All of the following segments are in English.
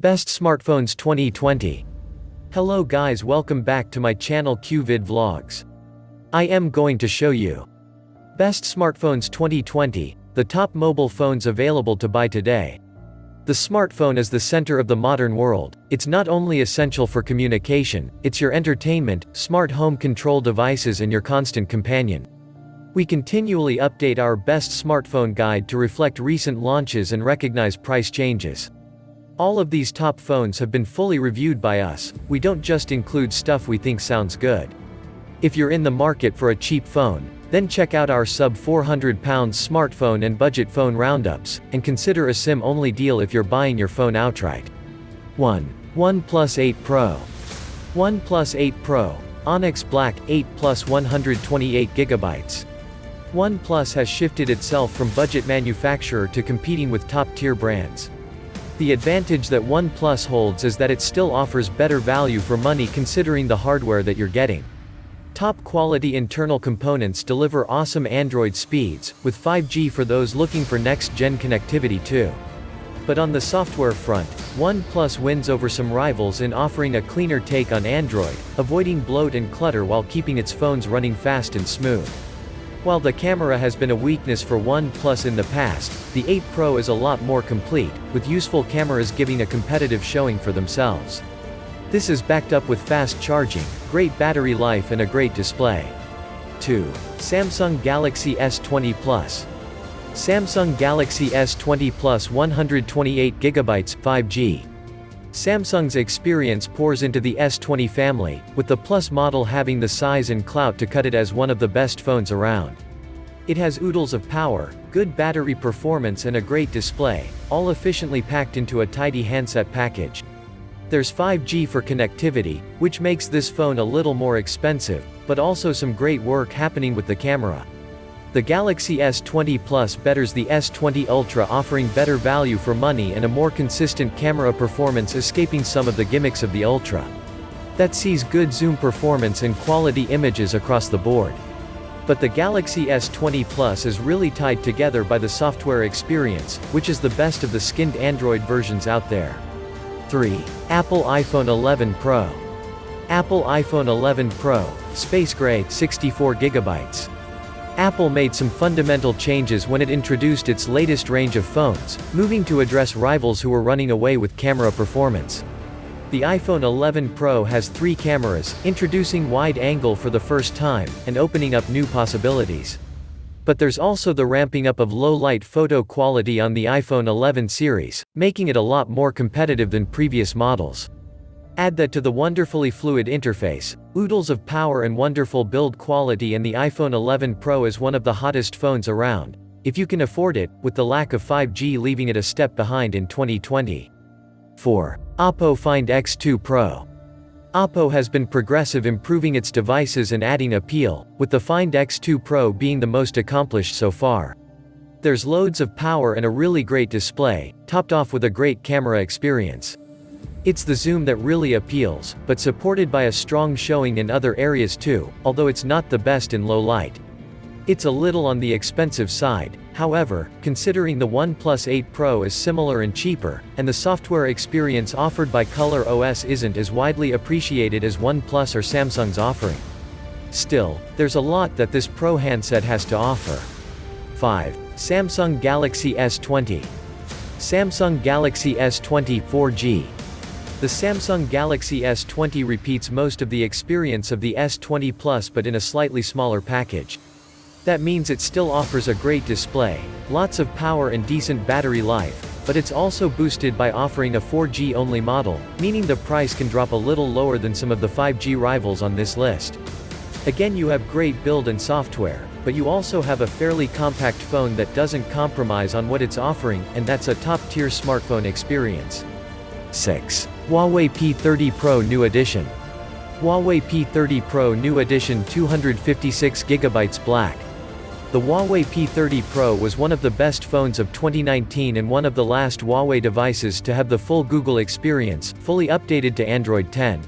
Best Smartphones 2020. Hello guys, welcome back to my channel QVid Vlogs. I am going to show you Best Smartphones 2020, the top mobile phones available to buy today. The smartphone is the center of the modern world. It's not only essential for communication, it's your entertainment, smart home control devices and your constant companion. We continually update our best smartphone guide to reflect recent launches and recognize price changes. All of these top phones have been fully reviewed by us. We don't just include stuff we think sounds good. If you're in the market for a cheap phone, then check out our sub £400 smartphone and budget phone roundups, and consider a SIM-only deal if you're buying your phone outright. 1. OnePlus 8 Pro. OnePlus 8 Pro, Onyx Black 8 Plus 128GB. OnePlus has shifted itself from budget manufacturer to competing with top-tier brands. The advantage that OnePlus holds is that it still offers better value for money considering the hardware that you're getting. Top quality internal components deliver awesome Android speeds, with 5G for those looking for next-gen connectivity too. But on the software front, OnePlus wins over some rivals in offering a cleaner take on Android, avoiding bloat and clutter while keeping its phones running fast and smooth. While the camera has been a weakness for OnePlus in the past, the 8 Pro is a lot more complete, with useful cameras giving a competitive showing for themselves. This is backed up with fast charging, great battery life and a great display. 2. Samsung Galaxy S20 Plus. Samsung Galaxy S20 Plus 128GB 5G. Samsung's experience pours into the S20 family, with the Plus model having the size and clout to cut it as one of the best phones around. It has oodles of power, good battery performance and a great display, all efficiently packed into a tidy handset package. There's 5G for connectivity, which makes this phone a little more expensive, but also some great work happening with the camera. The Galaxy S20 Plus betters the S20 Ultra, offering better value for money and a more consistent camera performance, escaping some of the gimmicks of the Ultra. That sees good zoom performance and quality images across the board. But the Galaxy S20 Plus is really tied together by the software experience, which is the best of the skinned Android versions out there. 3. Apple iPhone 11 Pro. Apple iPhone 11 Pro, Space Gray, 64GB. Apple made some fundamental changes when it introduced its latest range of phones, moving to address rivals who were running away with camera performance. The iPhone 11 Pro has 3 cameras, introducing wide angle for the first time, and opening up new possibilities. But there's also the ramping up of low-light photo quality on the iPhone 11 series, making it a lot more competitive than previous models. Add that to the wonderfully fluid interface, oodles of power and wonderful build quality, and the iPhone 11 Pro is one of the hottest phones around, if you can afford it, with the lack of 5G leaving it a step behind in 2020. 4. Oppo Find X2 Pro. Oppo has been progressive, improving its devices and adding appeal, with the Find X2 Pro being the most accomplished so far. There's loads of power and a really great display, topped off with a great camera experience. It's the zoom that really appeals, but supported by a strong showing in other areas too, although it's not the best in low light. It's a little on the expensive side, however, considering the OnePlus 8 Pro is similar and cheaper, and the software experience offered by Color OS isn't as widely appreciated as OnePlus or Samsung's offering. Still, there's a lot that this Pro handset has to offer. 5. Samsung Galaxy S20. Samsung Galaxy S20 4G. The Samsung Galaxy S20 repeats most of the experience of the S20 Plus, but in a slightly smaller package. That means it still offers a great display, lots of power and decent battery life, but it's also boosted by offering a 4G only model, meaning the price can drop a little lower than some of the 5G rivals on this list. Again, you have great build and software, but you also have a fairly compact phone that doesn't compromise on what it's offering, and that's a top-tier smartphone experience. 6. Huawei P30 Pro New Edition. Huawei P30 Pro New Edition 256GB Black. The Huawei P30 Pro was one of the best phones of 2019 and one of the last Huawei devices to have the full Google experience, fully updated to Android 10.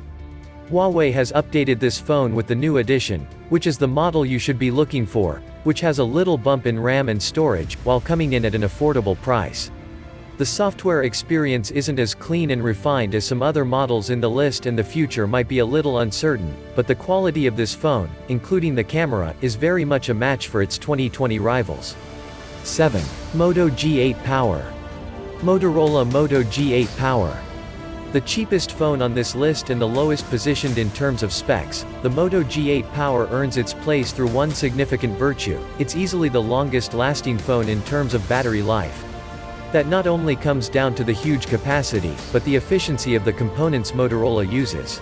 Huawei has updated this phone with the new edition, which is the model you should be looking for, which has a little bump in RAM and storage, while coming in at an affordable price. The software experience isn't as clean and refined as some other models in the list, and the future might be a little uncertain, but the quality of this phone, including the camera, is very much a match for its 2020 rivals. 7. Moto G8 Power. Motorola Moto G8 Power. The cheapest phone on this list and the lowest positioned in terms of specs, the Moto G8 Power earns its place through one significant virtue: it's easily the longest-lasting phone in terms of battery life. That not only comes down to the huge capacity, but the efficiency of the components Motorola uses.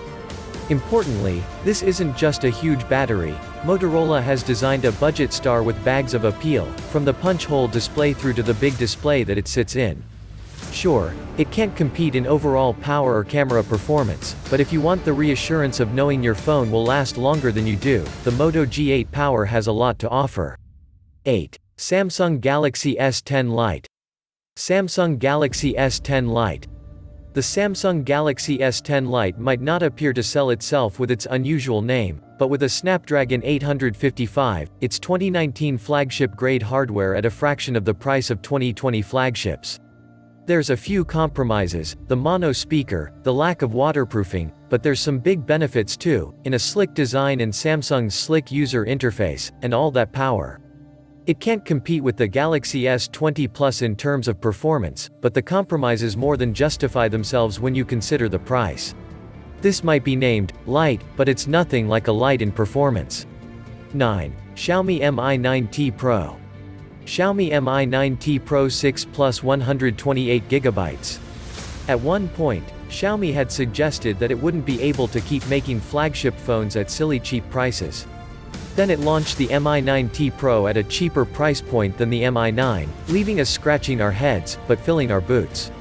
Importantly, this isn't just a huge battery. Motorola has designed a budget star with bags of appeal, from the punch-hole display through to the big display that it sits in. Sure, it can't compete in overall power or camera performance, but if you want the reassurance of knowing your phone will last longer than you do, the Moto G8 Power has a lot to offer. 8. Samsung Galaxy S10 Lite. Samsung Galaxy S10 Lite. The Samsung Galaxy S10 Lite might not appear to sell itself with its unusual name, but with a Snapdragon 855, its 2019 flagship-grade hardware at a fraction of the price of 2020 flagships. There's a few compromises: the mono speaker, the lack of waterproofing, but there's some big benefits too, in a slick design and Samsung's slick user interface, and all that power. It can't compete with the Galaxy S20 Plus in terms of performance, but the compromises more than justify themselves when you consider the price. This might be named light, but it's nothing like a light in performance. 9. Xiaomi Mi 9T Pro. Xiaomi Mi 9T Pro 6 Plus 128GB. At one point, Xiaomi had suggested that it wouldn't be able to keep making flagship phones at silly cheap prices. Then it launched the Mi 9T Pro at a cheaper price point than the Mi 9, leaving us scratching our heads, but filling our boots.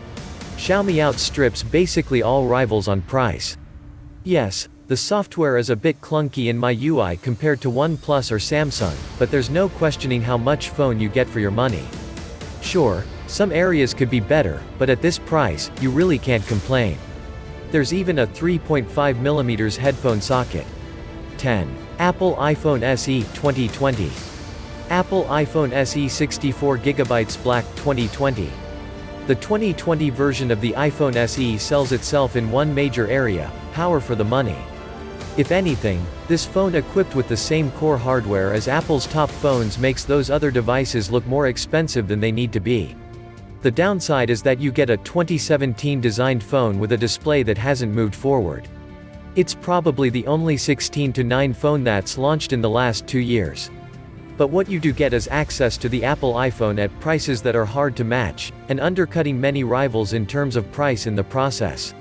Xiaomi outstrips basically all rivals on price. Yes, the software is a bit clunky in my UI compared to OnePlus or Samsung, but there's no questioning how much phone you get for your money. Sure, some areas could be better, but at this price, you really can't complain. There's even a 3.5mm headphone socket. 10. Apple iPhone SE 2020. Apple iPhone SE 64GB Black 2020. The 2020 version of the iPhone SE sells itself in one major area: power for the money. If anything, this phone equipped with the same core hardware as Apple's top phones makes those other devices look more expensive than they need to be. The downside is that you get a 2017 designed phone with a display that hasn't moved forward. It's probably the only 16:9 phone that's launched in the last 2 years. But what you do get is access to the Apple iPhone at prices that are hard to match, and undercutting many rivals in terms of price in the process.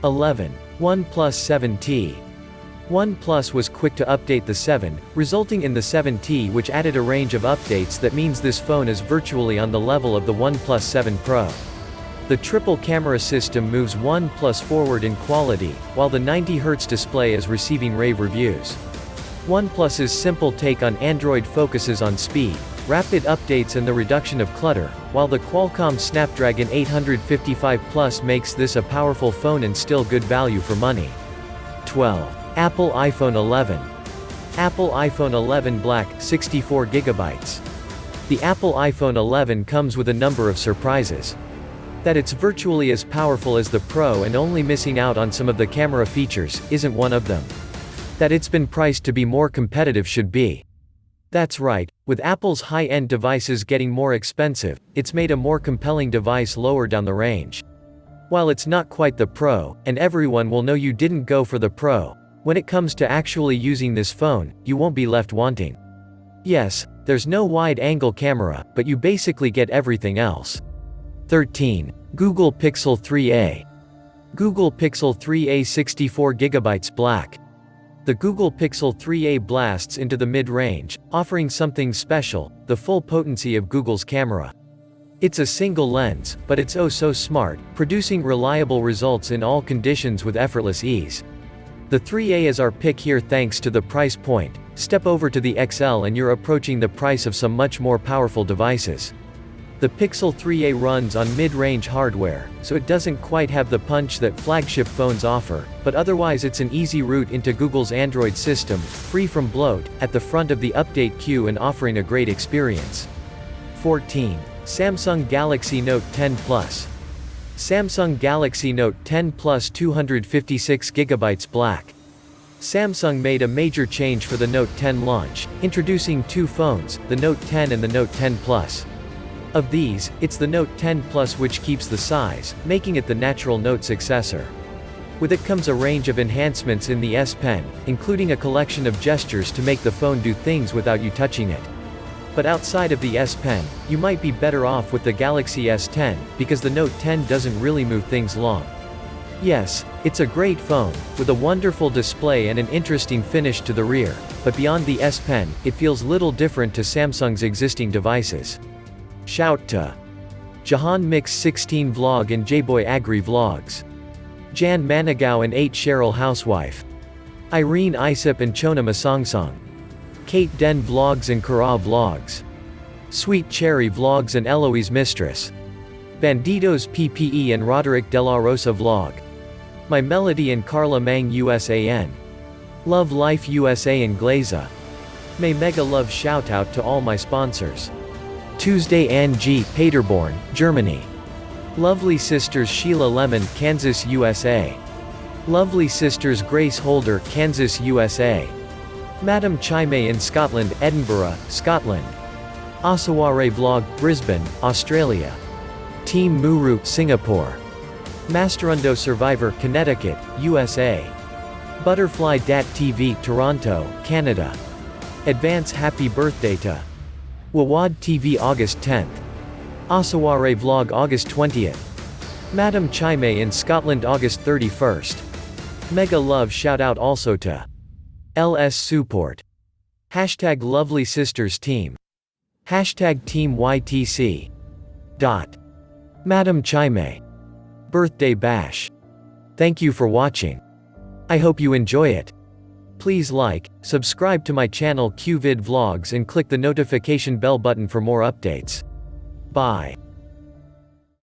11. OnePlus 7T. OnePlus was quick to update the 7, resulting in the 7T, which added a range of updates that means this phone is virtually on the level of the OnePlus 7 Pro. The triple camera system moves OnePlus forward in quality, while the 90Hz display is receiving rave reviews. OnePlus's simple take on Android focuses on speed, rapid updates and the reduction of clutter, while the Qualcomm Snapdragon 855 Plus makes this a powerful phone and still good value for money. 12. Apple iPhone 11. Apple iPhone 11 Black 64GB. The Apple iPhone 11 comes with a number of surprises. That it's virtually as powerful as the Pro and only missing out on some of the camera features isn't one of them. That it's been priced to be more competitive should be. That's right, with Apple's high-end devices getting more expensive, it's made a more compelling device lower down the range. While it's not quite the Pro, and everyone will know you didn't go for the Pro, when it comes to actually using this phone, you won't be left wanting. Yes, there's no wide-angle camera, but you basically get everything else. 13. Google Pixel 3a. Google Pixel 3a 64GB Black. The Google Pixel 3a blasts into the mid-range, offering something special: the full potency of Google's camera. It's a single lens, but it's oh so smart, producing reliable results in all conditions with effortless ease. The 3a is our pick here thanks to the price point. Step over to the XL and you're approaching the price of some much more powerful devices. The Pixel 3a runs on mid-range hardware, so it doesn't quite have the punch that flagship phones offer, but otherwise it's an easy route into Google's Android system, free from bloat, at the front of the update queue and offering a great experience. 14. Samsung Galaxy Note 10 Plus. Samsung Galaxy Note 10 Plus 256GB black. Samsung made a major change for the Note 10 launch, introducing two phones, the Note 10 and the Note 10 Plus. Of these, it's the Note 10 Plus which keeps the size, making it the natural Note successor. With it comes a range of enhancements in the S Pen, including a collection of gestures to make the phone do things without you touching it. But outside of the S Pen, you might be better off with the Galaxy S10, because the Note 10 doesn't really move things long. Yes, it's a great phone, with a wonderful display and an interesting finish to the rear, but beyond the S Pen, it feels little different to Samsung's existing devices. Shout to Jahan Mix 16 Vlog and Jboy Agri Vlogs. Jan Managaw and 8 Cheryl Housewife. Irene Isip and Chona Masongsong. Kate Den Vlogs and Kara Vlogs. Sweet Cherry Vlogs and Eloise Mistress. Banditos PPE and Roderick De La Rosa Vlog. My Melody and Carla Mang USAN. Love Life USA and Glaza. May mega love shoutout to all my sponsors. Tuesday Ann G. Paderborn, Germany. Lovely Sisters Sheila Lemon, Kansas USA. Lovely Sisters Grace Holder, Kansas USA. Madam Chime in Scotland, Edinburgh, Scotland. Asaware Vlog, Brisbane, Australia. Team Muru, Singapore. Masterundo Survivor, Connecticut, USA. Butterfly Dat TV, Toronto, Canada. Advance happy birthday to Wawad TV August 10th. Asaware Vlog August 20th. Madam Chime in Scotland August 31st. Mega love shoutout also to LS Support. Hashtag Lovely Sisters Team. Hashtag Team YTC. Madam Chime. Birthday Bash. Thank you for watching. I hope you enjoy it. Please like, subscribe to my channel QVid Vlogs and click the notification bell button for more updates. Bye.